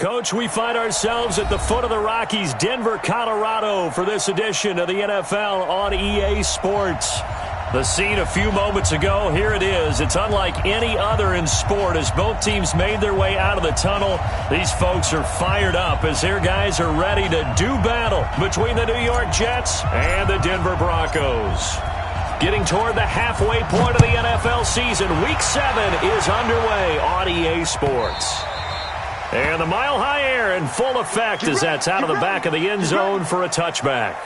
Coach, we find ourselves at the foot of the Rockies, Denver, Colorado, for this edition of the NFL on EA Sports. The scene a few moments ago, here it is. It's unlike any other in sport as both teams made their way out of the tunnel. These folks are fired up as their guys are ready to do battle between the New York Jets and the Denver Broncos. Getting toward the halfway point of the NFL season, Week 7 is underway on EA Sports. And the mile-high air in full effect as that's out of the back of the end zone for a touchback.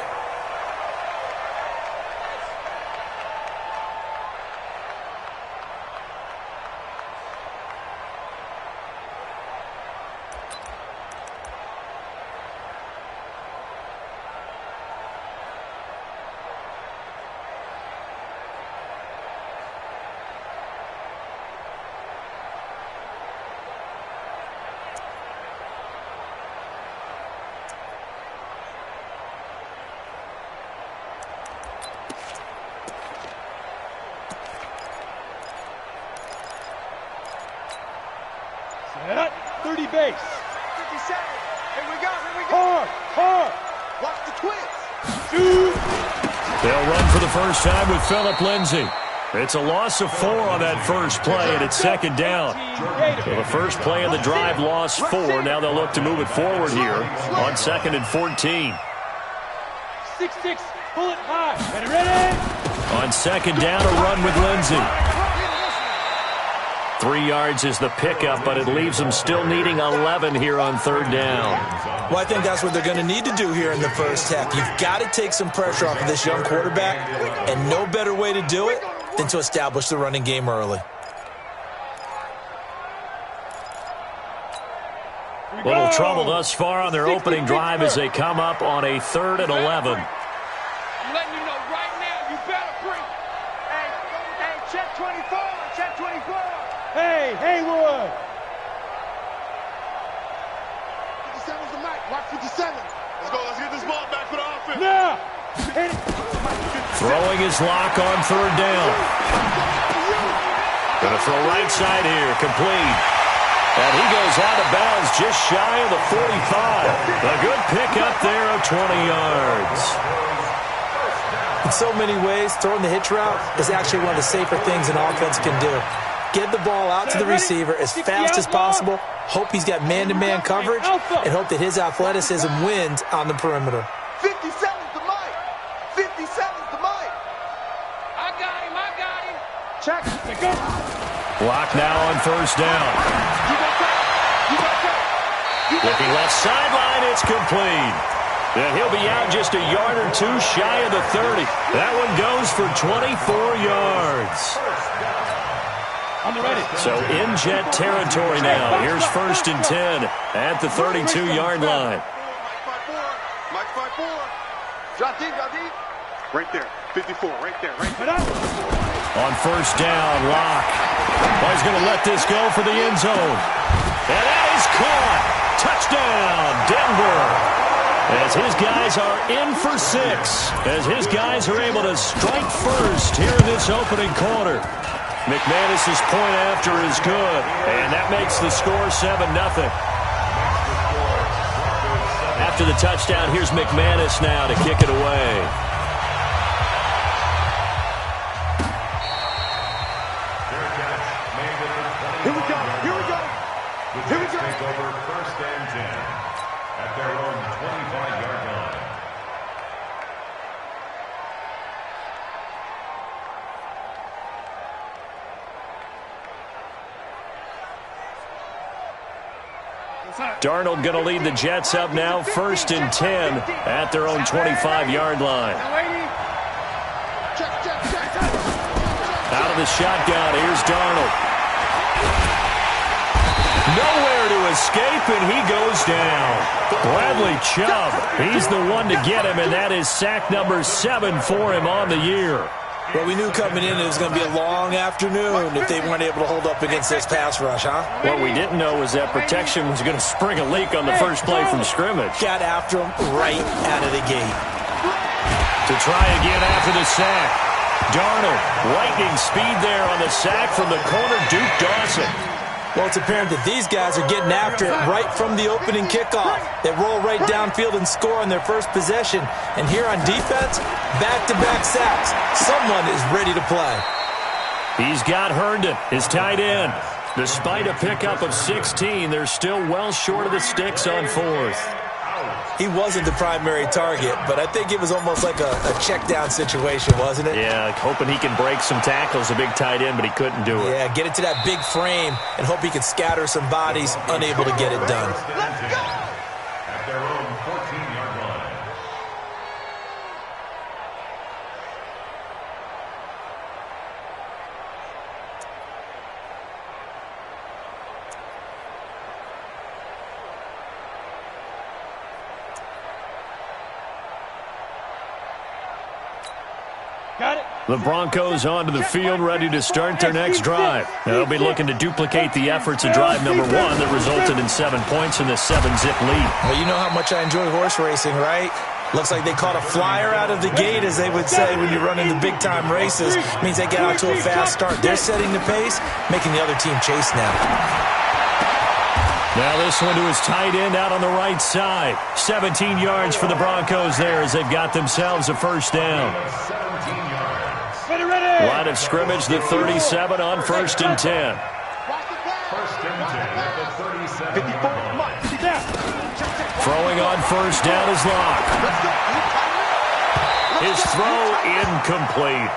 Set. 30 base. 57. Here we go. Hard. Watch the twist. Shoot. They'll run for the first time with Phillip Lindsay. It's a loss of 4 on that first play, and it's second down. So the first play of the drive lost 4. Now they'll look to move it forward here on 2nd and 14. 6-6. Pull it high. Ready? On second down, a run with Lindsay. 3 yards is the pickup, but it leaves them still needing 11 here on third down. Well, I think that's what they're going to need to do here in the first half. You've got to take some pressure off of this young quarterback, and no better way to do it than to establish the running game early. Little trouble thus far on their opening drive as they come up on a 3rd and 11. I'm letting you know right now, you better bring. Hey, check 24. Check 24. Hey, Haywood. 57's the mic. Watch 57. Let's go. Let's get this ball back for the offense. Now. Hit it. Throwing his lock on third down. Going to throw right side here, complete. And he goes out of bounds just shy of the 45. A good pickup there of 20 yards. In so many ways, throwing the hitch route is actually one of the safer things an offense can do. Get the ball out to the receiver as fast as possible, hope he's got man-to-man coverage, and hope that his athleticism wins on the perimeter. 57's the mic. 57's the mic. I got him. Check. Go. Block now on first down. Looking left sideline, it's complete. And he'll be out just a yard or 2 shy of the 30. That one goes for 24 yards. On the ready. So in Jet territory now. Here's 1st and 10 at the 32-yard line. Mike 5-4. Drop deep. Right there. 54. Right there. On first down, Locke. Well, he's going to let this go for the end zone. And that is caught. Touchdown, Denver. As his guys are in for 6. As his guys are able to strike first here in this opening quarter. McManus's point after is good. And that makes the score 7-0. After the touchdown, here's McManus now to kick it away. Here we go. Take over 1st and 10 at their own 25-yard line. Darnold going to lead the Jets up now, 1st and 10 at their own 25-yard line. Out of the shotgun, here's Darnold. Nowhere to escape, and he goes down. Bradley Chubb, he's the one to get him, and that is sack number 7 for him on the year. Well, we knew coming in it was going to be a long afternoon if they weren't able to hold up against this pass rush, huh? What we didn't know was that protection was going to spring a leak on the first play from scrimmage. Got after him right out of the gate. To try again after the sack. Darnold, lightning speed there on the sack from the corner, Duke Dawson. Well, it's apparent that these guys are getting after it right from the opening kickoff. They roll right downfield and score on their first possession. And here on defense, back-to-back sacks. Someone is ready to play. He's got Herndon, his tight end. Despite a pickup of 16, they're still well short of the sticks on fourth. He wasn't the primary target, but I think it was almost like a check-down situation, wasn't it? Yeah, hoping he can break some tackles, a big tight end, but he couldn't do it. Yeah, get it to that big frame and hope he can scatter some bodies, unable to get it done. Let's go! At their own 14-yard line. Got it. The Broncos onto the field, ready to start their next drive. They'll be looking to duplicate the efforts of drive number 1 that resulted in 7 points in the 7-zip lead. Well, you know how much I enjoy horse racing, right? Looks like they caught a flyer out of the gate, as they would say when you run into big-time races. Means they get out to a fast start. They're setting the pace, making the other team chase now. Now this one to his tight end out on the right side. 17 yards for the Broncos there as they've got themselves a first down. 17 yards. Ready. Line of scrimmage, the 37 on 1st and 10. First and 10 at the 37-yard line. Throwing on first down is Locke. His throw incomplete.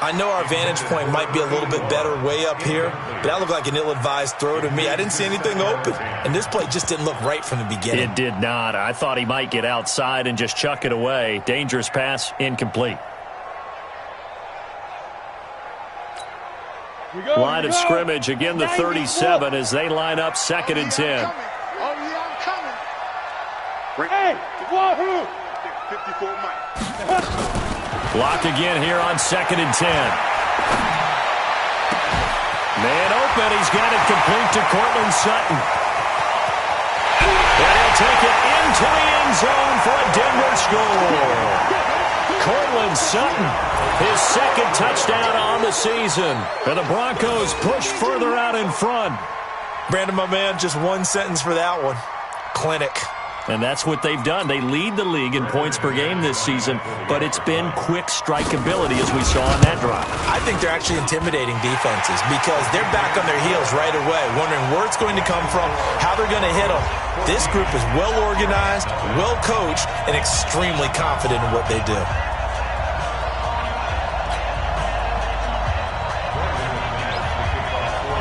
I know our vantage point might be a little bit better way up here, but that looked like an ill-advised throw to me. I didn't see anything open, and this play just didn't look right from the beginning. It did not. I thought he might get outside and just chuck it away. Dangerous pass, incomplete. Line of scrimmage, again the 37 as they line up 2nd and 10. Hey, wahoo! 54 Mike. Lock again here on 2nd and 10. Man open, he's got it complete to Cortland Sutton. And he'll take it into the end zone for a Denver score. Cortland Sutton, his 2nd touchdown on the season. And the Broncos push further out in front. Brandon, my man, just one sentence for that one. Clinic. And that's what they've done. They lead the league in points per game this season, but it's been quick strikeability as we saw on that drive. I think they're actually intimidating defenses because they're back on their heels right away, wondering where it's going to come from, how they're going to hit them. This group is well organized, well coached, and extremely confident in what they do.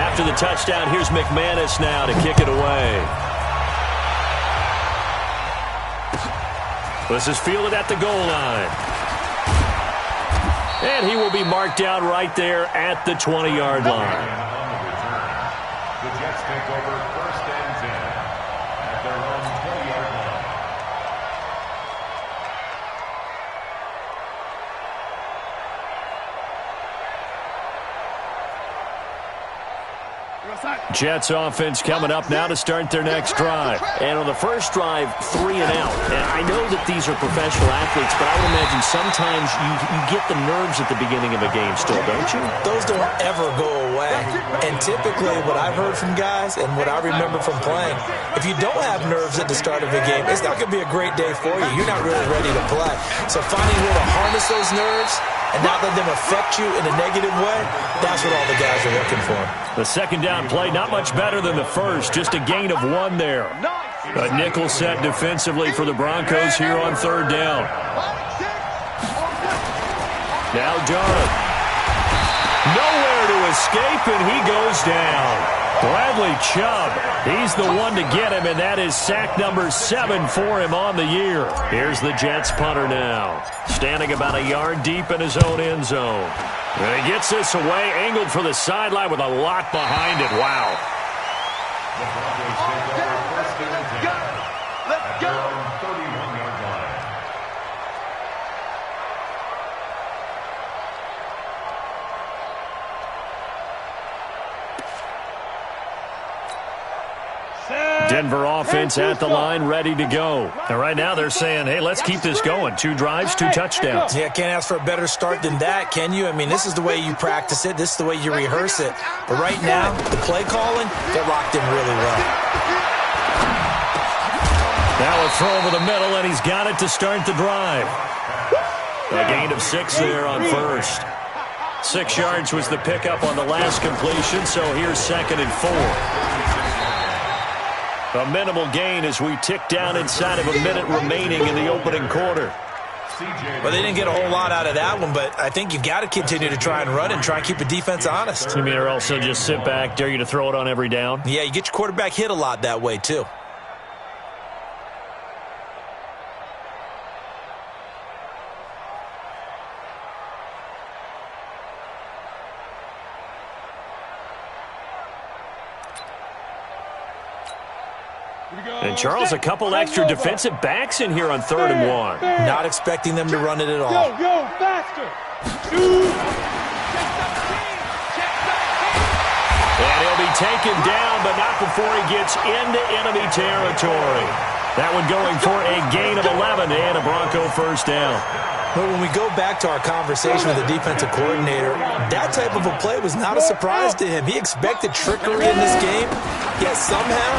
After the touchdown, here's McManus now to kick it away. This is fielded at the goal line. And he will be marked down right there at the 20-yard line. On the return, the Jets take over 1st and 10 at their own 20-yard line. Jets offense coming up now to start their next drive. And on the first drive, 3 and out. And I know that these are professional athletes, but I would imagine sometimes you get the nerves at the beginning of a game still, don't you? Those don't ever go away. And typically what I've heard from guys and what I remember from playing, if you don't have nerves at the start of a game, it's not going to be a great day for you. You're not really ready to play. So finding a way to harness those nerves and not let them affect you in a negative way, that's what all the guys are looking for. The 2nd down play, not much better than the first, just a gain of 1 there. A nickel set defensively for the Broncos here on 3rd down. Now Durham. Nowhere to escape, and he goes down. Bradley Chubb, he's the one to get him, and that is sack number 7 for him on the year. Here's the Jets punter now, standing about a yard deep in his own end zone. And he gets this away, angled for the sideline with a lot behind it. Wow. The Broncos take over 1st and 10 at their own 31-yard line. Denver offense at the line, ready to go. And right now they're saying, hey, let's keep this going. 2 drives, 2 touchdowns. Yeah, can't ask for a better start than that, can you? I mean, this is the way you practice it. This is the way you rehearse it. But right now, the play calling, they're locked in really well. Now a throw over the middle, and he's got it to start the drive. A gain of 6 there on first. 6 yards was the pickup on the last completion, so here's 2nd and 4. A minimal gain as we tick down inside of a minute remaining in the opening quarter. Well, they didn't get a whole lot out of that one, but I think you've got to continue to try and run and try and keep the defense honest. You mean or also just sit back, dare you to throw it on every down? Yeah, you get your quarterback hit a lot that way, too. And, Charles, a couple extra defensive backs in here on 3rd and 1. Not expecting them to run it at all. Go, faster. And he'll be taken down, but not before he gets into enemy territory. That one going for a gain of 11 and a Bronco first down. But when we go back to our conversation with the defensive coordinator, that type of a play was not a surprise to him. He expected trickery in this game, yet somehow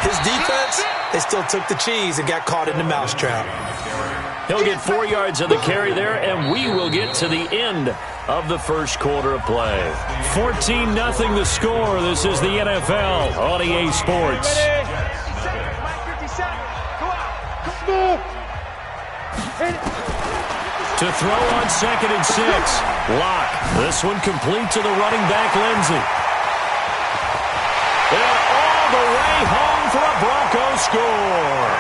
his defense, they still took the cheese and got caught in the mousetrap. He'll get 4 yards of the carry there, and we will get to the end of the first quarter of play. 14-0 the score. This is the NFL on EA Sports. To throw on 2nd and 6. Lock. This one complete to the running back, Lindsey. And all the way home for a Broncos score.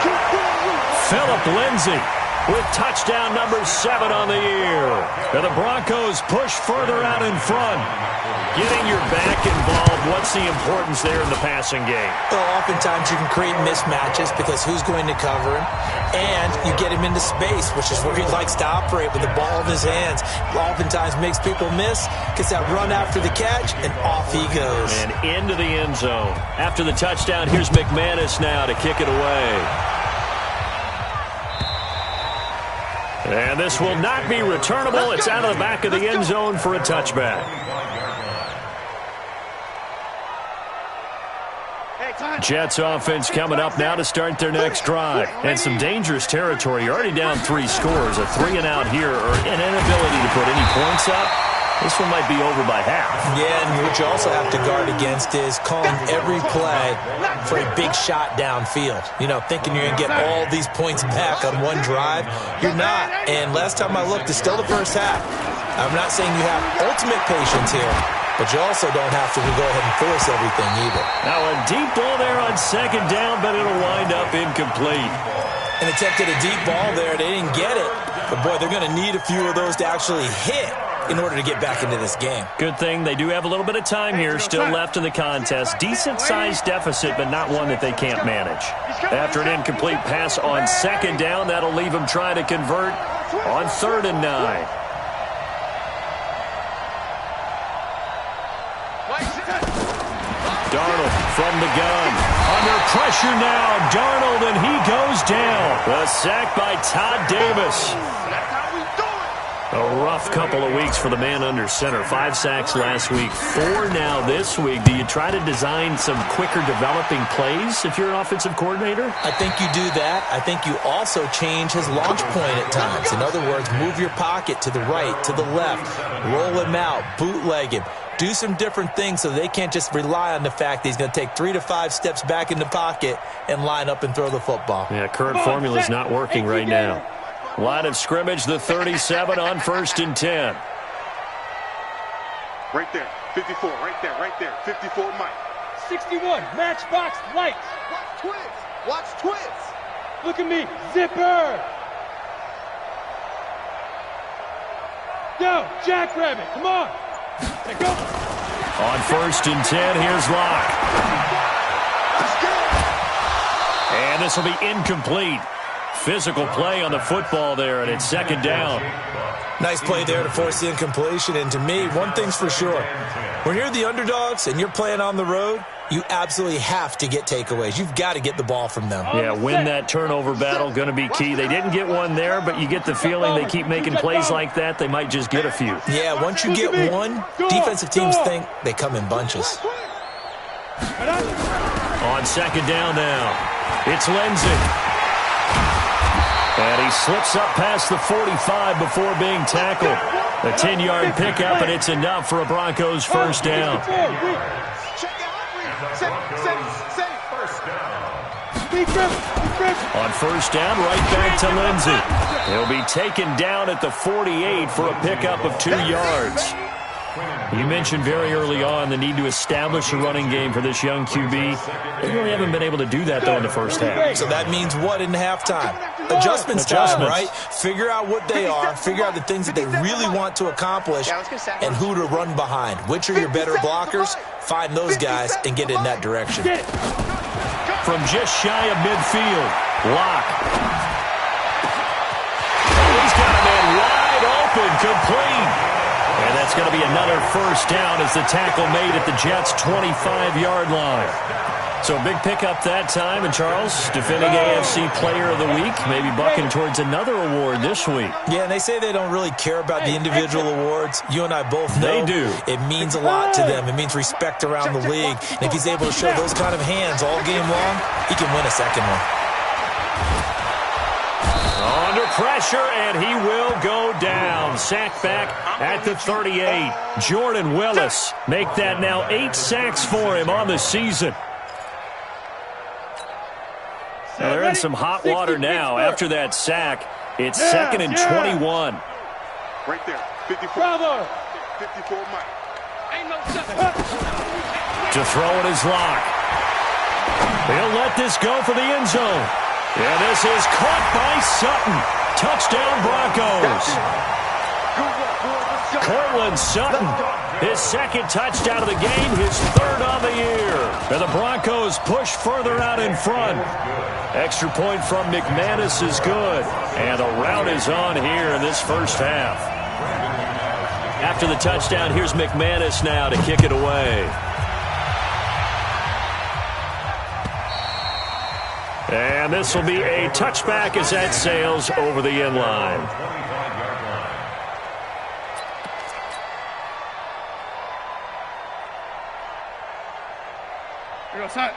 Phillip Lindsey with touchdown number 7 on the year. And the Broncos push further out in front. Getting your back involved, what's the importance there in the passing game? Well, oftentimes you can create mismatches because who's going to cover him? And you get him into space, which is where he likes to operate with the ball in his hands. Oftentimes makes people miss, gets that run after the catch, and off he goes. And into the end zone. After the touchdown, here's McManus now to kick it away. And this will not be returnable. It's out of the back of the end zone for a touchback. Jets offense coming up now to start their next drive. And some dangerous territory. You're already down 3 scores. A 3-and-out here or an inability to put any points up. This one might be over by half. Yeah, and what you also have to guard against is calling every play for a big shot downfield. You know, thinking you're going to get all these points back on one drive. You're not. And last time I looked, it's still the first half. I'm not saying you have ultimate patience here, but you also don't have to go ahead and force everything either. Now a deep ball there on 2nd down, but it'll wind up incomplete. And attempted a deep ball there. They didn't get it. But, boy, they're going to need a few of those to actually hit in order to get back into this game. Good thing they do have a little bit of time here still left in the contest. Decent-sized deficit, but not one that they can't manage. After an incomplete pass on 2nd down, that'll leave them trying to convert on 3rd and 9. Darnold from the gun. Under pressure now. Darnold, and he goes down. A sack by Todd Davis. A rough couple of weeks for the man under center. 5 sacks last week, 4 now this week. Do you try to design some quicker developing plays if you're an offensive coordinator? I think you do that. I think you also change his launch point at times. In other words, move your pocket to the right, to the left, roll him out, bootleg him. Do some different things so they can't just rely on the fact that he's going to take 3 to 5 steps back in the pocket and line up and throw the football. Yeah, current formula is not working right now. Line of scrimmage, the 37 on 1st and 10. Right there, 54, right there, 54 Mike. 61, matchbox lights. Watch twins. Look at me, zipper. Yo, jackrabbit, come on. Let's go. On 1st and 10, here's Locke. And this will be incomplete. Physical play on the football there, and it's second down. Nice play there to force the incompletion. And to me, one thing's for sure. When you're the underdogs and you're playing on the road, you absolutely have to get takeaways. You've got to get the ball from them. Yeah, win that turnover battle, going to be key. They didn't get one there, but you get the feeling they keep making plays like that, they might just get a few. Yeah, once you get one, defensive teams think they come in bunches. On second down now, it's Lindsey. And he slips up past the 45 before being tackled. A 10-yard pickup, and it's enough for a Broncos first down. On first down, right back to Lindsey. He'll be taken down at the 48 for a pickup of 2 yards. You mentioned very early on the need to establish a running game for this young QB. They really haven't been able to do that, though, in the first half. So that means what in halftime? Adjustments time, right? Figure out what they are, figure out the things that they really want to accomplish, and who to run behind. Which are your better blockers? Find those guys and get in that direction. From just shy of midfield, Locke. He's got a man wide open, complete. And that's going to be another first down as the tackle made at the Jets' 25-yard line. So a big pickup that time. And Charles, defending AFC Player of the Week, maybe bucking towards another award this week. Yeah, and they say they don't really care about the individual awards. You and I both know they do. It means a lot to them. It means respect around the league. And if he's able to show those kind of hands all game long, he can win a second one. Under pressure, and he will go down. Sack back at the 38. Jordan Willis make that now 8 sacks for him on the season. Now they're in some hot water now. After that sack, it's second and 21. Right there, 54. 54 Mike. To throw it is Locke. He'll let this go for the end zone. And this is caught by Sutton. Touchdown Broncos. Cortland Sutton, his second touchdown of the game, his third on the year. And the Broncos push further out in front. Extra point from McManus is good. And the rout is on here in this first half. After the touchdown, here's McManus now to kick it away. And this will be a touchback as that sails over the end line.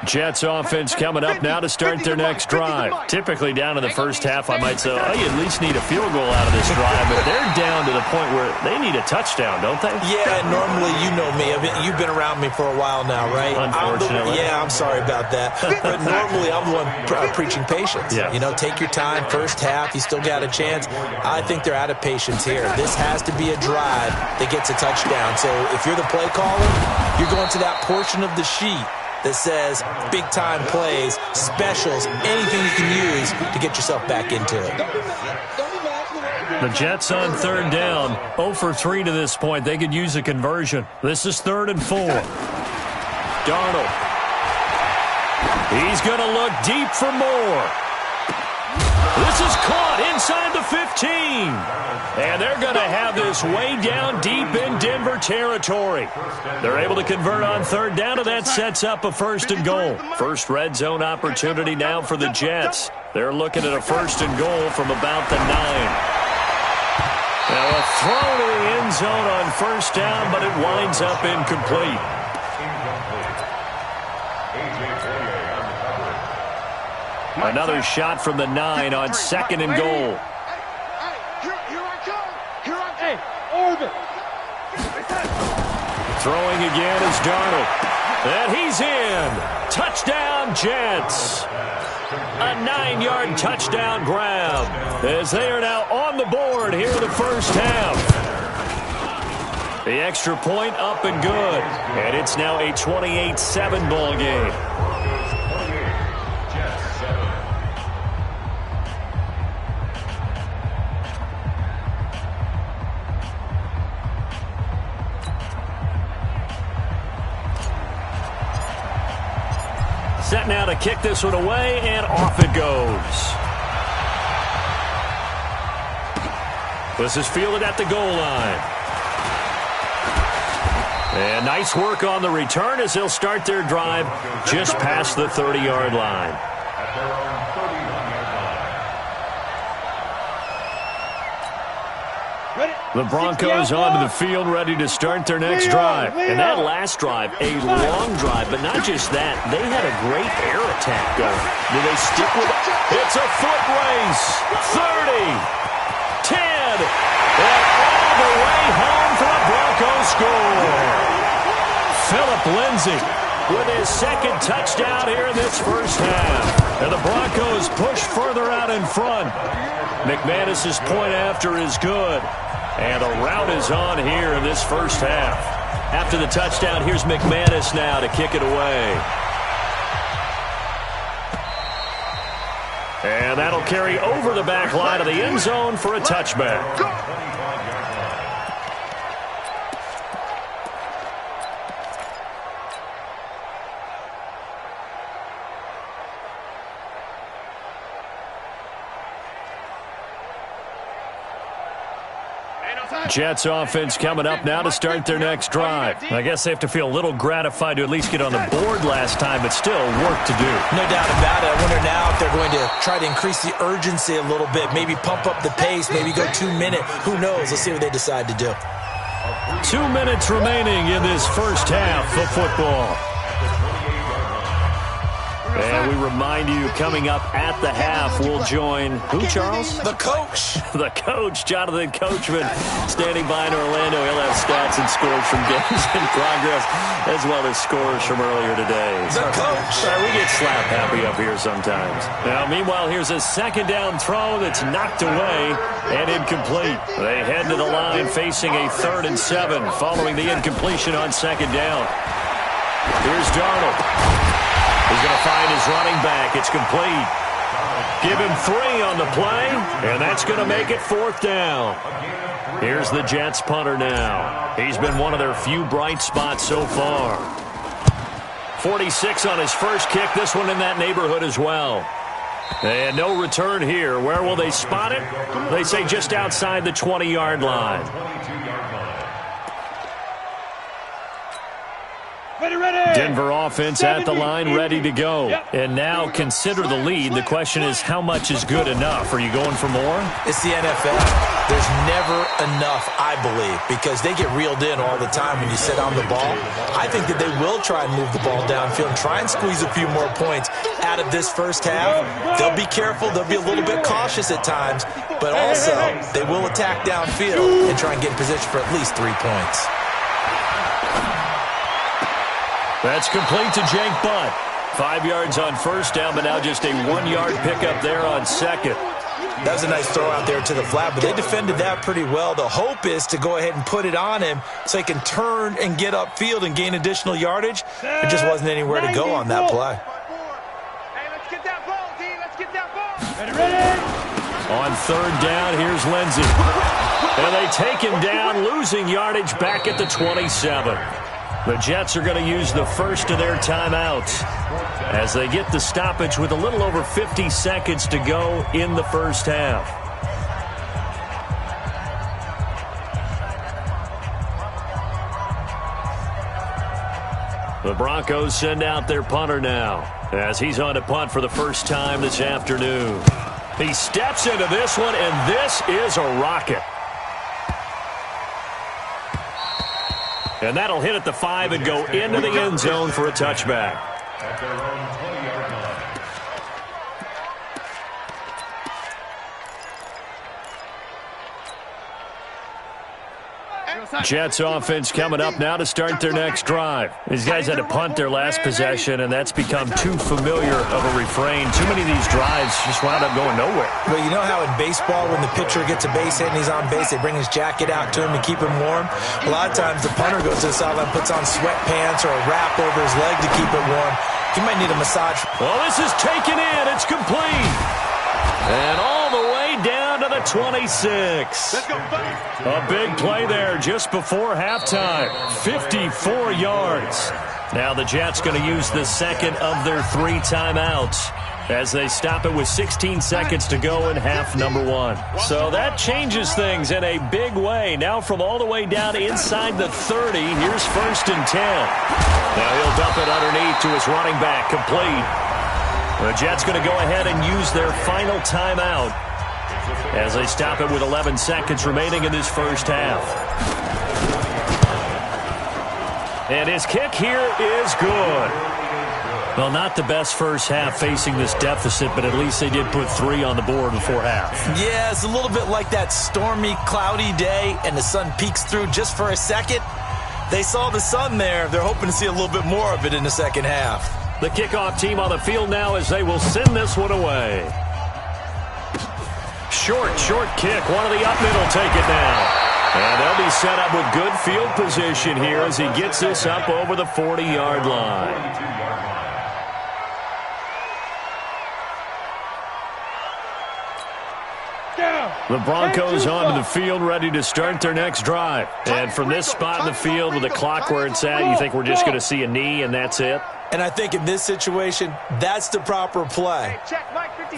Jets offense coming up now to start their next drive. Typically down in the first half, I might say, oh, you at least need a field goal out of this drive, but they're down to the point where they need a touchdown, don't they? Yeah, normally you know me. You've been around me for a while now, right? Unfortunately. I'm sorry about that. But normally I'm the one preaching patience. Yeah. You know, take your time. First half, you still got a chance. I think they're out of patience here. This has to be a drive that gets a touchdown. So if you're the play caller, you're going to that portion of the sheet that says big-time plays, specials, anything you can use to get yourself back into it. The Jets on third down, 0 for 3 to this point. They could use a conversion. This is 3rd and 4. Darnold. He's going to look deep for more. This is caught inside the 15. And they're going to have this way down deep in Denver territory. They're able to convert on third down, and that sets up a 1st and goal. First red zone opportunity now for the Jets. They're looking at a 1st and goal from about the 9. Now a throw to the end zone on first down, but it winds up incomplete. Another shot from the 9 on 2nd and goal. Throwing again is Darnold. And he's in. Touchdown, Jets. A 9-yard touchdown grab as they are now on the board here in the first half. The extra point up and good. And it's now a 28-7 ball game. Set now to kick this one away, and off it goes. This is fielded at the goal line. And nice work on the return as they'll start their drive just past the 30-yard line. At their own 31-yard line. The Broncos onto the field ready to start their next drive. And that last drive, a long drive, but not just that. They had a great air attack going. Do they stick with it? It's a foot race. 30, 10, and all the way home for a Broncos score. Phillip Lindsay with his second touchdown here in this first half. And the Broncos push further out in front. McManus's point after is good. And a rout is on here in this first half. After the touchdown, here's McManus now to kick it away. And that'll carry over the back line of the end zone for a touchback. Jets offense coming up now to start their next drive. I guess they have to feel a little gratified to at least get on the board last time, but still work to do. No doubt about it. I wonder now if they're going to try to increase the urgency a little bit, maybe pump up the pace, maybe go 2 minutes. Who knows? Let's see what they decide to do. 2 minutes remaining in this first half of football. And we remind you, coming up at the half, we'll join who, Charles? The coach. The coach, Jonathan Coachman, standing by in Orlando. He'll have stats and scores from games in progress, as well as scores from earlier today. The coach. We get slap happy up here sometimes. Now, meanwhile, here's a second down throw that's knocked away and incomplete. They head to the line facing a 3rd and 7 following the incompletion on second down. Here's Darnold. He's going to find his running back. It's complete. Give him 3 on the play, and that's going to make it 4th down. Here's the Jets punter now. He's been one of their few bright spots so far. 46 on his first kick. This one in that neighborhood as well. And no return here. Where will they spot it? They say just outside the 20-yard line. Denver offense at the line, ready to go. And now consider the lead. The question is, how much is good enough? Are you going for more? It's the NFL. There's never enough, I believe, because they get reeled in all the time when you sit on the ball. I think that they will try and move the ball downfield and try and squeeze a few more points out of this first half. They'll be careful. They'll be a little bit cautious at times, but also they will attack downfield and try and get in position for at least 3 points. That's complete to Jake Butt. 5 yards on first down, but now just a 1-yard pickup there on second. That was a nice throw out there to the flat, but they defended that pretty well. The hope is to go ahead and put it on him so he can turn and get upfield and gain additional yardage. There just wasn't anywhere to go on that play. Hey, let's get that ball, D. Let's get that ball. Ready? On 3rd down, here's Lindsay. And they take him down, losing yardage back at the 27. The Jets are going to use the first of their timeouts as they get the stoppage with a little over 50 seconds to go in the first half. The Broncos send out their punter now as he's on to punt for the first time this afternoon. He steps into this one, and this is a rocket. And that'll hit at the 5 and go into the end zone for a touchback. At their own 20-yard line. Jets offense coming up now to start their next drive. These guys had to punt their last possession, and that's become too familiar of a refrain. Too many of these drives just wound up going nowhere. Well, you know how in baseball when the pitcher gets a base hit and he's on base, they bring his jacket out to him to keep him warm? A lot of times the punter goes to the sideline, puts on sweatpants or a wrap over his leg to keep it warm. He might need a massage. Well, this is taken in. It's complete. And all the way down to the 26. Let's go, buddy. A big play there just before halftime. 54 yards. Now the Jets going to use the second of their 3 timeouts. as they stop it with 16 seconds to go in half number one. So that changes things in a big way. Now from all the way down inside the 30, here's 1st and 10. Now he'll dump it underneath to his running back, complete. The Jets going to go ahead and use their final timeout as they stop it with 11 seconds remaining in this first half. And his kick here is good. Well, not the best first half facing this deficit, but at least they did put 3 on the board before half. Yeah, it's a little bit like that stormy, cloudy day, and the sun peeks through just for a second. They saw the sun there. They're hoping to see a little bit more of it in the second half. The kickoff team on the field now as they will send this one away. Short kick. One of the up mid will take it now. And they'll be set up with good field position here as he gets this up over the 40-yard line. The Broncos onto the field, ready to start their next drive. And from this spot in the field with the clock where it's at, you think we're just going to see a knee and that's it? And I think in this situation, that's the proper play.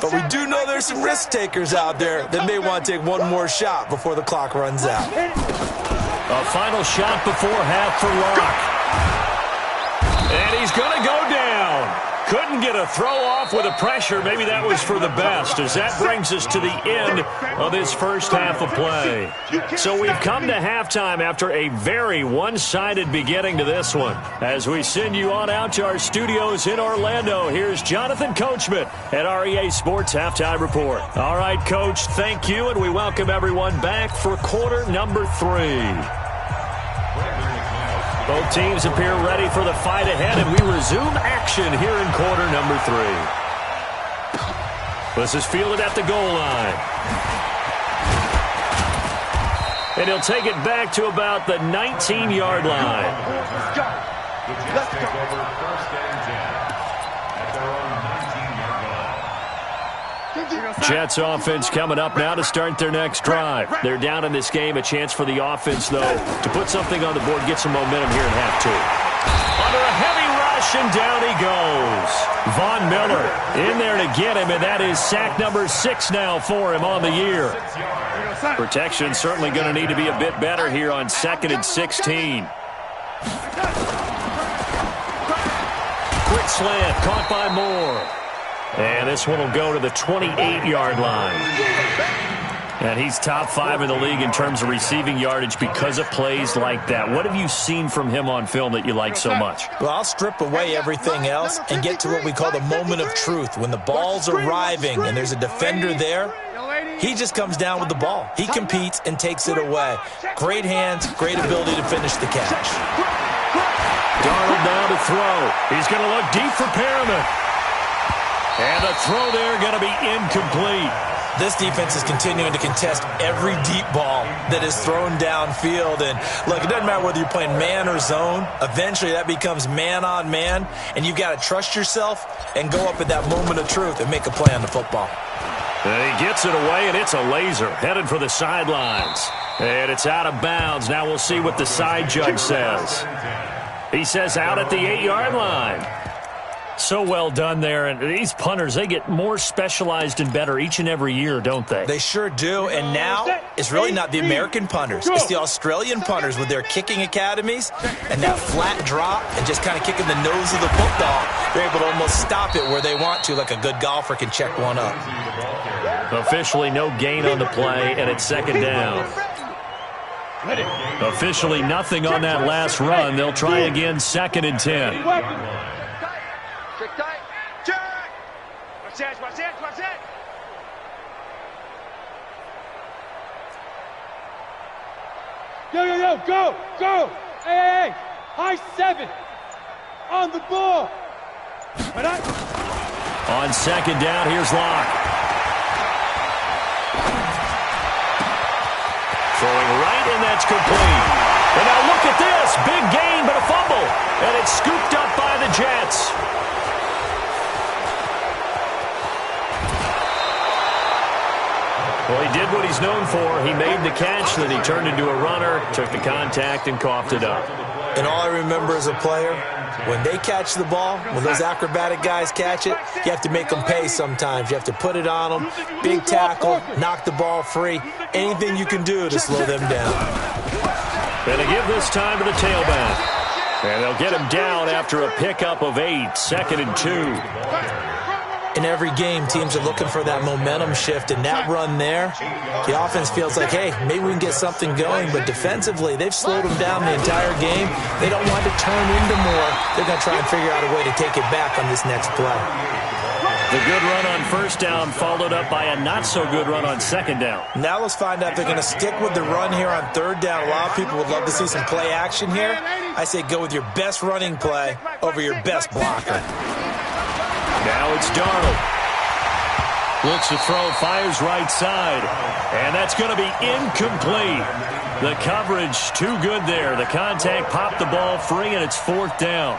But we do know there's some risk takers out there that may want to take one more shot before the clock runs out. A final shot before half for Locke. And he's going to go down. Couldn't get a throw off with the pressure. Maybe that was for the best, as that brings us to the end of this first half of play. So we've come to halftime after a very one-sided beginning to this one. As we send you on out to our studios in Orlando, here's Jonathan Coachman at REA Sports Halftime Report. All right, Coach, thank you, and we welcome everyone back for quarter number 3. Both teams appear ready for the fight ahead, and we resume action here in quarter number 3. This is fielded at the goal line. And he'll take it back to about the 19-yard line. Let's go. Let's go. First and 10 at their own 19-yard line. Jets offense coming up now to start their next drive. They're down in this game. A chance for the offense, though, to put something on the board, get some momentum here in half 2. Under a heavy rush, and down he goes. Von Miller in there to get him, and that is sack number 6 now for him on the year. Protection certainly going to need to be a bit better here on 2nd and 16. Quick slant, caught by Moore. And this one will go to the 28-yard line. And he's top 5 in the league in terms of receiving yardage because of plays like that. What have you seen from him on film that you like so much? Well, I'll strip away everything else and get to what we call the moment of truth. When the ball's arriving and there's a defender there, he just comes down with the ball. He competes and takes it away. Great hands, great ability to finish the catch. Darnold now to throw. He's going to look deep for Perriman. And the throw there going to be incomplete. This defense is continuing to contest every deep ball that is thrown downfield. And, look, it doesn't matter whether you're playing man or zone. Eventually that becomes man-on-man, and you've got to trust yourself and go up at that moment of truth and make a play on the football. And he gets it away, and it's a laser headed for the sidelines. And it's out of bounds. Now we'll see what the side judge says. He says out at the 8-yard line. So well done there, and these punters, they get more specialized and better each and every year, don't they? They sure do, and now it's really not the American punters. It's the Australian punters with their kicking academies and that flat drop and just kind of kicking the nose of the football. They're able to almost stop it where they want to, like a good golfer can check one up. Officially no gain on the play, and it's 2nd down. Officially nothing on that last run. They'll try again 2nd and 10. Watch that. Yo, go. Hey. High 7. On the ball. On 2nd down, here's Locke. Throwing right, and that's complete. And now look at this. Big gain, but a fumble. And it's scooped up by the Jets. Well, he did what he's known for. He made the catch, then he turned into a runner, took the contact, and coughed it up. And all I remember as a player, When they catch the ball, when those acrobatic guys catch it, you have to make them pay sometimes. You have to put it on them, big tackle, knock the ball free, anything you can do to slow them down. Going to give this time to the tailback. And they'll get him down after a pickup of 8, 2nd and 2. In every game, teams are looking for that momentum shift, and that run there, the offense feels like, hey, maybe we can get something going, but defensively, they've slowed them down the entire game. They don't want to turn into more. They're going to try and figure out a way to take it back on this next play. The good run on first down followed up by a not-so-good run on second down. Now let's find out if they're going to stick with the run here on third down. A lot of people would love to see some play action here. I say go with your best running play over your best blocker. Now it's Darnold. Looks to throw, fires right side. And that's going to be incomplete. The coverage too good there. The contact popped the ball free, and it's 4th down.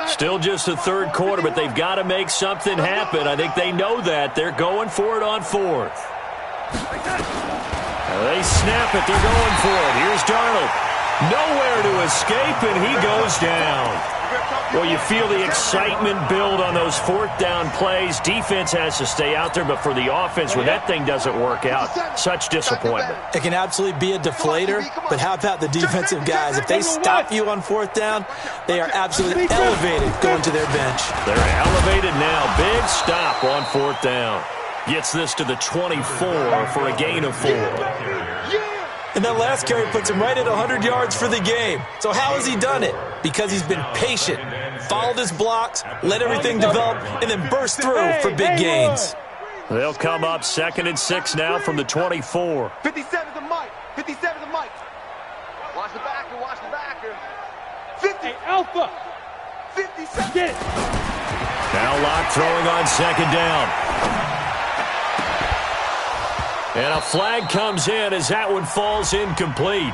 Still just the third quarter, but they've got to make something happen. I think they know that. They're going for it on 4th. They snap it. They're going for it. Here's Darnold. Nowhere to escape, and he goes down. Well, you feel the excitement build on those 4th down plays. Defense has to stay out there, but for the offense, when that thing doesn't work out, such disappointment. It can absolutely be a deflator, but how about the defensive guys? If they stop you on 4th down, they are absolutely elevated going to their bench. They're elevated now. Big stop on 4th down. Gets this to the 24 for a gain of 4. And that last carry puts him right at 100 yards for the game. So how has he done it? Because he's been patient, followed his blocks, let everything develop, and then burst through for big gains. They'll come up 2nd and 6 now from the 24. 57 to Mike. 57 to Mike. Watch the backer. Watch the backer. 50. Hey, Alpha. 57. Get it. Now Locke throwing on 2nd down. And a flag comes in as that one falls incomplete.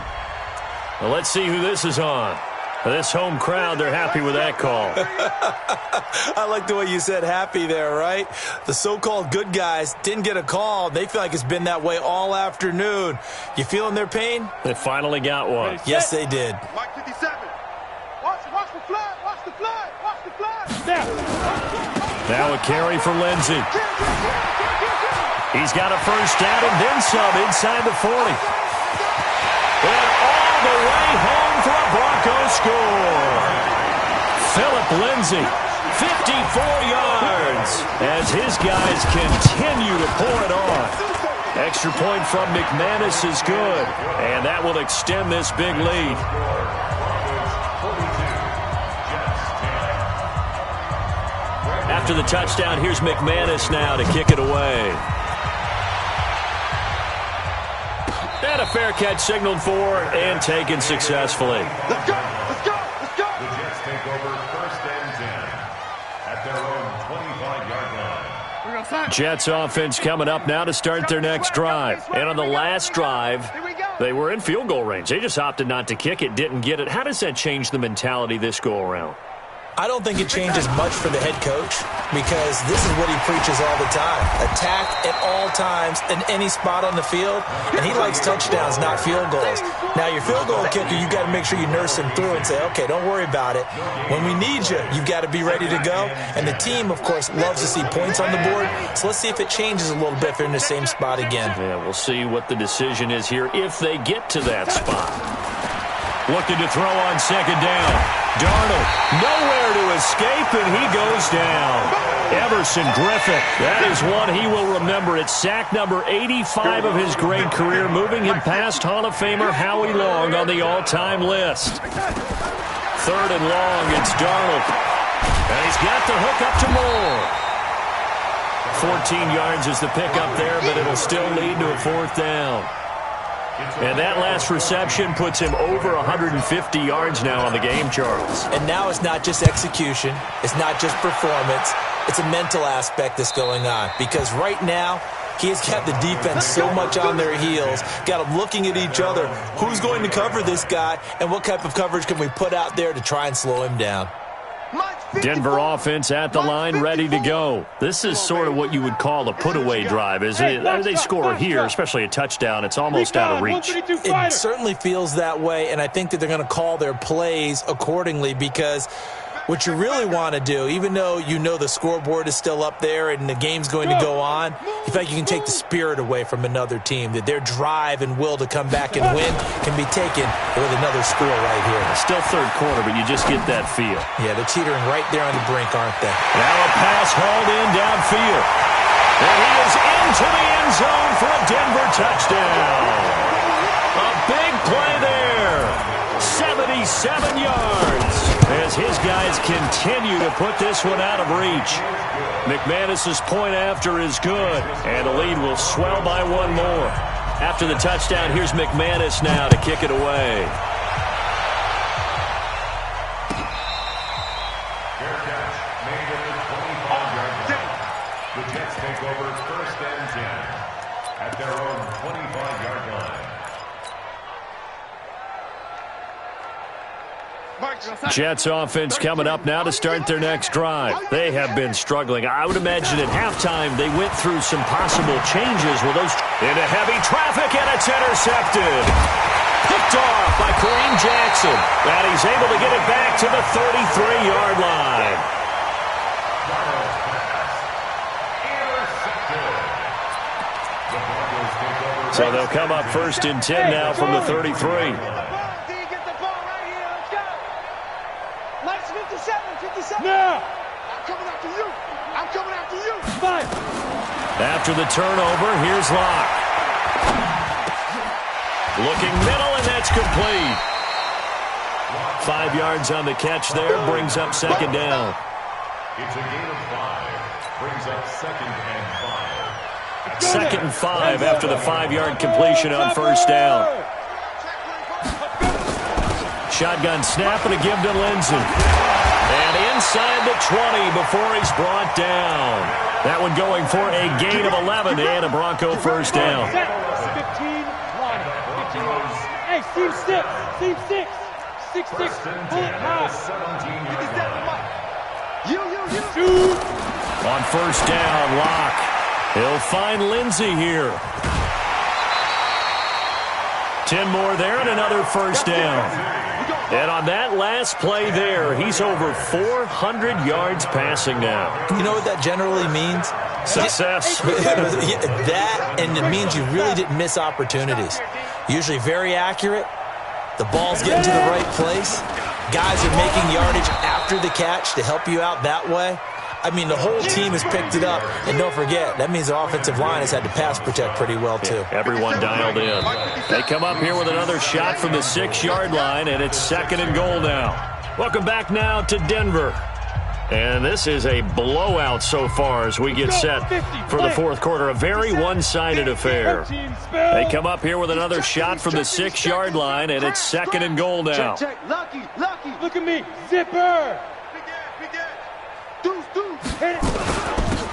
Well, let's see who this is on. This home crowd, they're happy with that call. I like the way you said happy there, right? The so-called good guys didn't get a call. They feel like it's been that way all afternoon. You feeling their pain? They finally got one. Yes, they did. Mike 57. Watch the flag. Watch the flag. Watch the flag. Now a carry for Lindsey. He's got a first down and then some inside the 40. And all the way home for a Broncos score. Phillip Lindsey, 54 yards, as his guys continue to pour it on. Extra point from McManus is good, and that will extend this big lead. After the touchdown, here's McManus now to kick it away. And a fair catch signaled for and taken successfully. Let's go. Let's go. Let's go. The Jets take over 1st and 10 at their own 25-yard line. Jets offense coming up now to start their next drive. And on the last drive, they were in field goal range. They just opted not to kick it, didn't get it. How does that change the mentality this go-around? I don't think it changes much for the head coach because this is what he preaches all the time. Attack at all times in any spot on the field, and he likes touchdowns, not field goals. Now, your field goal kicker, you got to make sure you nurse him through and say, okay, don't worry about it. When we need you, you've got to be ready to go. And the team, of course, loves to see points on the board. So let's see if it changes a little bit if they're in the same spot again. Yeah, we'll see what the decision is here if they get to that spot. Looking to throw on 2nd down. Darnold, nowhere to escape, and he goes down. Everson Griffin, that is one he will remember. It's sack number 85 of his great career, moving him past Hall of Famer Howie Long on the all-time list. 3rd and long, it's Darnold. And he's got the hook up to Moore. 14 yards is the pickup there, but it'll still lead to a 4th down. And that last reception puts him over 150 yards now on the game, Charles. And now it's not just execution. It's not just performance. It's a mental aspect that's going on. Because right now, he has got the defense so much on their heels, got them looking at each other. Who's going to cover this guy, and what type of coverage can we put out there to try and slow him down? Mike Denver offense at the line, ready to go. This is sort of what you would call a put-away drive, isn't it? They score here, especially a touchdown. It's almost out of reach. It certainly feels that way, and I think that they're going to call their plays accordingly, because what you really want to do, even though you know the scoreboard is still up there and the game's going to go on, you feel like you can take the spirit away from another team, that their drive and will to come back and win can be taken with another score right here. Still third quarter, but you just get that feel. Yeah, they're teetering right there on the brink, aren't they? Now a pass hauled in downfield. And he is into the end zone for a Denver touchdown. A big play there. 77 yards. As his guys continue to put this one out of reach. McManus's point after is good, and the lead will swell by one more. After the touchdown, here's McManus now to kick it away. Fair catch made at the 25-yard line. The Jets take over 1st and 10 at their own 25-yard line. Jets offense coming up now to start their next drive. They have been struggling. I would imagine at halftime they went through some possible changes with those into heavy traffic, and it's intercepted. Picked off by Kareem Jackson. And he's able to get it back to the 33-yard line. So they'll come up 1st and 10 now from the 33. 57. Now. I'm coming after you. I'm coming after you. Fine. After the turnover, here's Locke. Looking middle, and that's complete. 5 yards on the catch there, brings up 2nd down. It's a gain of 5. Brings up 2nd and 5. 2nd and 5 after the 5-yard completion on 1st down. Shotgun snap and a give to Lindsey. And inside the 20 before he's brought down. That one going for a gain of 11 and a Bronco 1st down. 15 line. 15 line. Hey, seam 6. 6. Pull it high. 17. You. Shoot. On 1st down, Locke. He'll find Lindsey here. 10 more there and another 1st down. And on that last play there, he's over 400 yards passing now. You know what that generally means? Success. That, and it means you really didn't miss opportunities. Usually very accurate. The ball's getting to the right place. Guys are making yardage after the catch to help you out that way. I mean, the whole team has picked it up. And don't forget, that means the offensive line has had to pass protect pretty well, too. Yeah, everyone dialed in. They come up here with another shot from the 6-yard line, and it's 2nd and goal now. Welcome back now to Denver. And this is a blowout so far as we get set for the 4th quarter. A very one-sided affair. They come up here with another shot from the 6-yard line, and it's 2nd and goal now. Lucky. Look at me. Zipper.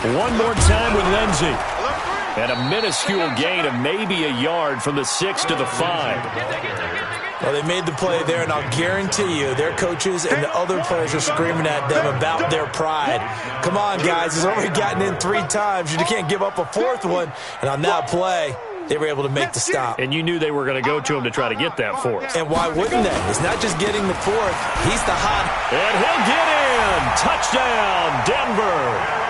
One more time with Lindsey. And a minuscule gain of maybe a yard from the 6 to the 5. Well, they made the play there, and I'll guarantee you their coaches and the other players are screaming at them about their pride. Come on, guys. It's already gotten in 3 times. You can't give up a 4th one. And on that play, they were able to make the stop. And you knew they were going to go to him to try to get that 4th. And why wouldn't they? It's not just getting the 4th. He's the hot. And he'll get in. Touchdown, Denver.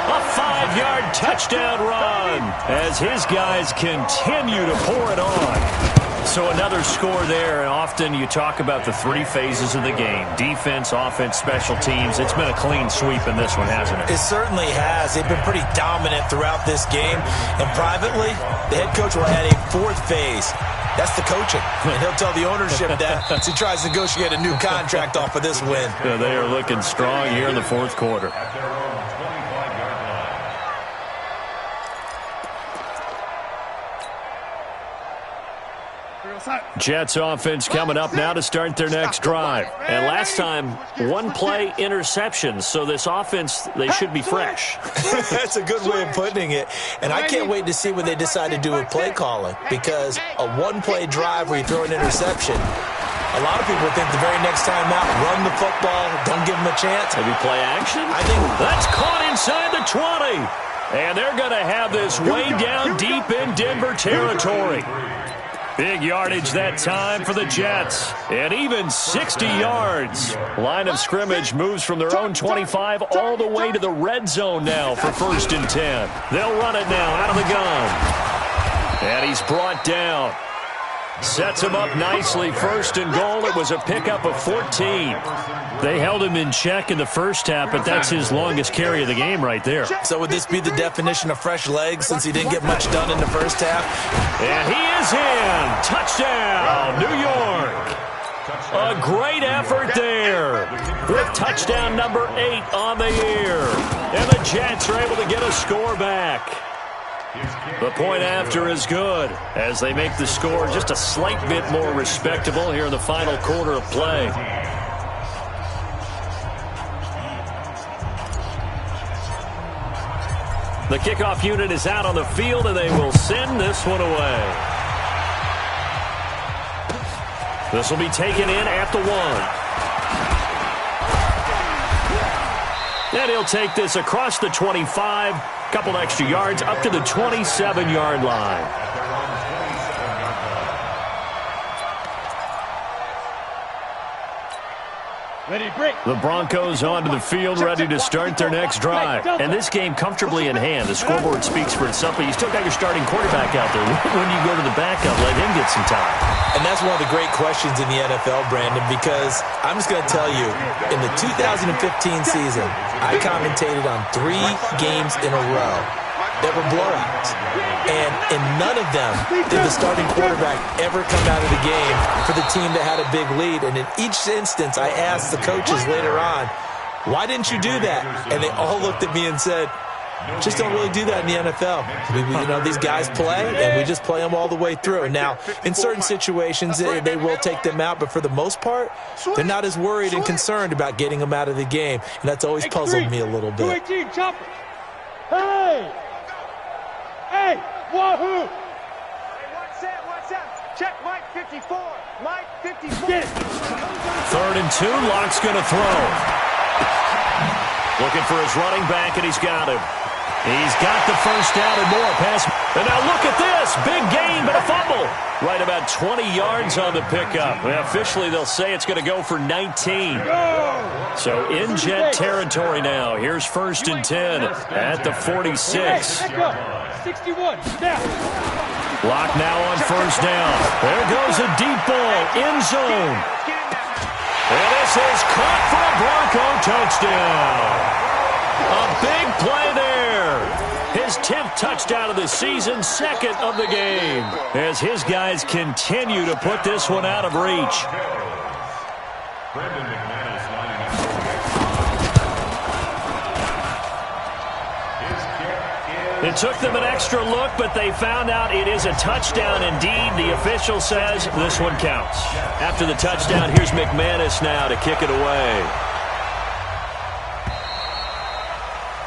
A 5-yard touchdown run as his guys continue to pour it on. So another score there, and often you talk about the 3 phases of the game. Defense, offense, special teams. It's been a clean sweep in this one, hasn't it? It certainly has. They've been pretty dominant throughout this game. And privately, the head coach will add a 4th phase. That's the coaching. And he'll tell the ownership that as he tries to negotiate a new contract off of this win. Yeah, they are looking strong here in the 4th quarter. Jets offense coming up now to start their next drive. And last time, 1-play interception. So this offense, they should be fresh. That's a good way of putting it. And I can't wait to see when they decide to do a play calling. Because a 1-play drive where you throw an interception, A lot of people think the very next time out, run the football, don't give them a chance. Maybe play action? I think that's caught inside the 20. And they're going to have this way down deep in Denver territory. Big yardage that time for the Jets. And even 60 yards. Line of scrimmage moves from their own 25 all the way to the red zone now for 1st and 10. They'll run it now out of the gun. And he's brought down. Sets him up nicely. 1st and goal. It was a pickup of 14. They held him in check in the first half, but that's his longest carry of the game right there. So would this be the definition of fresh legs since he didn't get much done in the first half? And he is in. Touchdown, New York. A great effort there with touchdown number 8 on the year. And the Jets are able to get a score back. The point after is good as they make the score just a slight bit more respectable here in the final quarter of play. The kickoff unit is out on the field, and they will send this one away. This will be taken in at the 1. And he'll take this across the 25. Couple extra yards up to the 27-yard line. The Broncos onto the field, ready to start their next drive. And this game comfortably in hand. The scoreboard speaks for itself, but you still got your starting quarterback out there. When you go to the backup, let him get some time. And that's one of the great questions in the NFL, Brandon, because I'm just going to tell you, in the 2015 season, I commentated on 3 games in a row that were blowouts. And in none of them did the starting quarterback ever come out of the game for the team that had a big lead. And in each instance, I asked the coaches later on, why didn't you do that? And they all looked at me and said, just don't really do that in the NFL. You know, these guys play, and we just play them all the way through. Now, in certain situations, they will take them out, but for the most part, they're not as worried and concerned about getting them out of the game. And that's always puzzled me a little bit. Hey! Hey! Wahoo! Hey, what's that? Check Mike 54. Mike 54. 3rd and 2. Locke's going to throw. Looking for his running back, and he's got him. He's got the first down and more. Pass. And now look at this. Big gain, but a fumble. Right about 20 yards on the pickup. Well, officially, they'll say it's going to go for 19. So in Jet territory now. Here's 1st and 10 at the 46. 61. Locke now on 1st down. There goes a deep ball. End zone. And this is caught for a Bronco touchdown. A big play there. His 10th touchdown of the season, 2nd of the game, as his guys continue to put this one out of reach. It took them an extra look, but they found out it is a touchdown indeed. The official says this one counts. After the touchdown, here's McManus now to kick it away.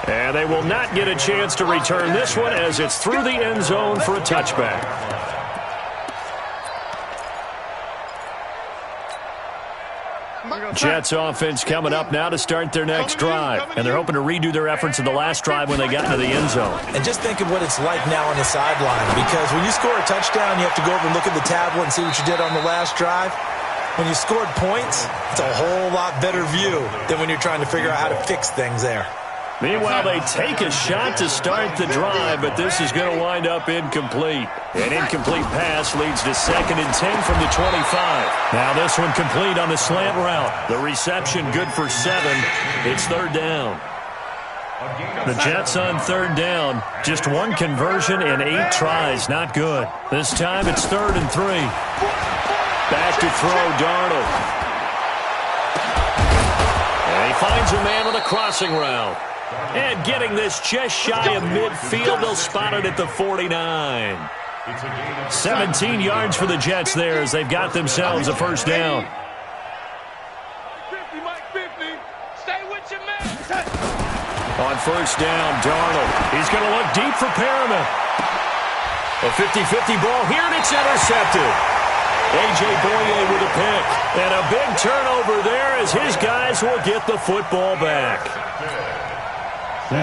And they will not get a chance to return this one as it's through the end zone for a touchback. Jets offense coming up now to start their next drive. And they're hoping to redo their efforts in the last drive when they got into the end zone. And just think of what it's like now on the sideline, because when you score a touchdown, you have to go over and look at the tablet and see what you did on the last drive. When you scored points, it's a whole lot better view than when you're trying to figure out how to fix things there. Meanwhile, they take a shot to start the drive, but this is going to wind up incomplete. An incomplete pass leads to 2nd and 10 from the 25. Now this one complete on the slant route. The reception good for 7. It's 3rd down. The Jets on 3rd down. Just one conversion in 8 tries. Not good. This time it's 3rd and 3. Back to throw, Darnold. And he finds a man with a crossing route. And getting this just shy of midfield, they'll spot it at the 49. 17 yards for the Jets there as they've got themselves a 1st down. 50, Mike 50. Stay with your man. On 1st down, Darnold. He's going to look deep for Perriman. A 50-50 ball here, and it's intercepted. A.J. Boye with a pick. And a big turnover there as his guys will get the football back.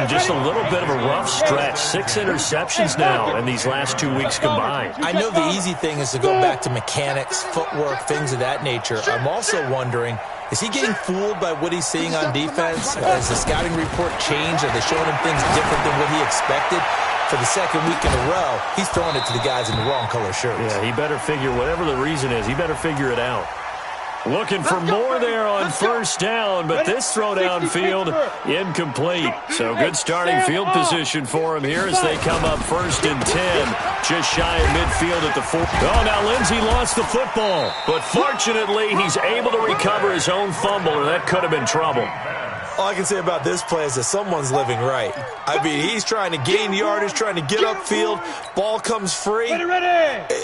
Just a little bit of a rough stretch. 6 interceptions now in these last 2 weeks combined. I know the easy thing is to go back to mechanics, footwork, things of that nature. I'm also wondering, is he getting fooled by what he's seeing on defense? Has the scouting report changed? Are they showing him things different than what he expected? For the second week in a row, he's throwing it to the guys in the wrong color shirts. Yeah, he better figure, whatever the reason is, he better figure it out. Looking for more there on first down, but this throw downfield incomplete. So good starting field position for him here as they come up 1st and 10. Just shy of midfield at the 4. Oh, now Lindsey lost the football. But fortunately, he's able to recover his own fumble, or that could have been trouble. All I can say about this play is that someone's living right. I mean, he's trying to gain yardage, trying to get upfield. Ball comes free.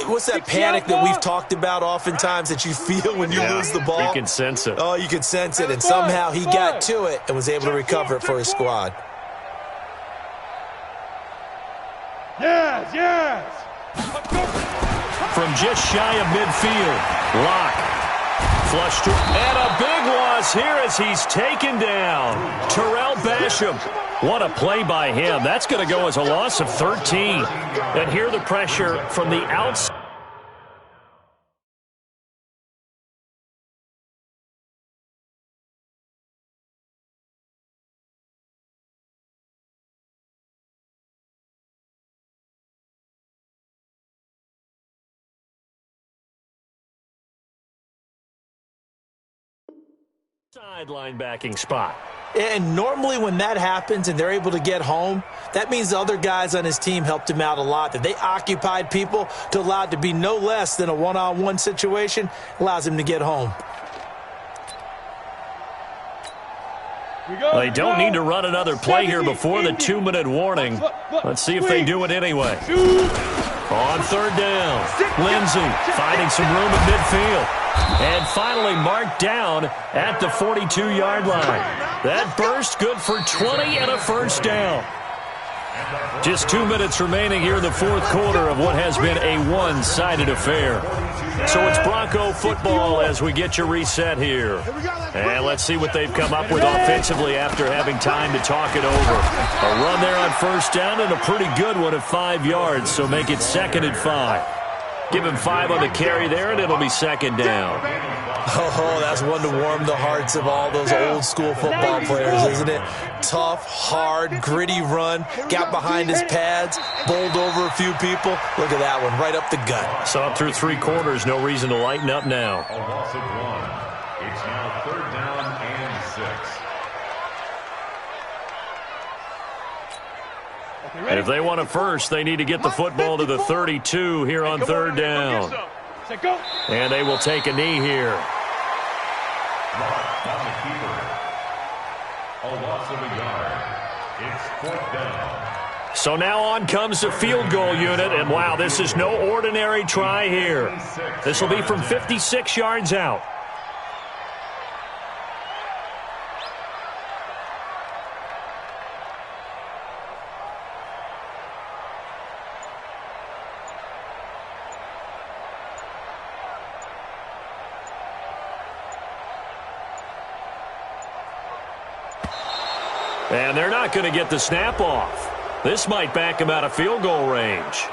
What's that panic that we've talked about oftentimes that you feel when you lose the ball? You can sense it. Oh, you can sense it. And somehow he got to it and was able to recover it for his squad. Yes. From just shy of midfield, Locke. Flush to, and a big loss here as he's taken down. Terrell Basham. What a play by him. That's going to go as a loss of 13. And here the pressure from the outside. Sideline backing spot. And normally when that happens and they're able to get home, that means the other guys on his team helped him out a lot. That they occupied people to allow it to be no less than a one-on-one situation, allows him to get home. They don't need to run another play here before the 2-minute warning. Let's see if they do it anyway. On 3rd down, Lindsey finding some room in midfield. And finally marked down at the 42-yard line. That burst good for 20 and a first down. Just 2 minutes remaining here in the 4th quarter of what has been a one-sided affair. So it's Bronco football as we get your reset here. And let's see what they've come up with offensively after having time to talk it over. A run there on first down and a pretty good one at 5 yards, so make it 2nd and 5. Give him 5 on the carry there, and it'll be 2nd down. Oh, that's one to warm the hearts of all those old-school football players, isn't it? Tough, hard, gritty run, got behind his pads, bowled over a few people. Look at that one, right up the gut. Saw it through 3 quarters, no reason to lighten up now. A loss of 1. It's now 3rd down and 6. And if they want a first, they need to get the football to the 32 here on 3rd down. And they will take a knee here. On the keeper. A loss of a yard. It's 4th down. So now on comes the field goal unit, and wow, this is no ordinary try here. This will be from 56 yards out. And they're not going to get the snap off. This might back him out of field goal range.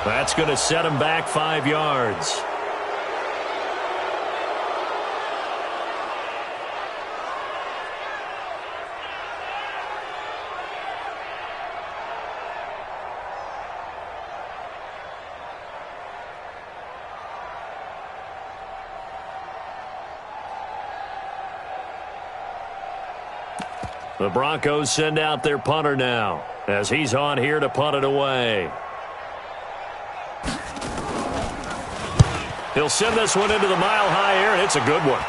That's going to set him back 5 yards. The Broncos send out their punter now as he's on here to punt it away. He'll send this one into the mile-high air, and it's a good one.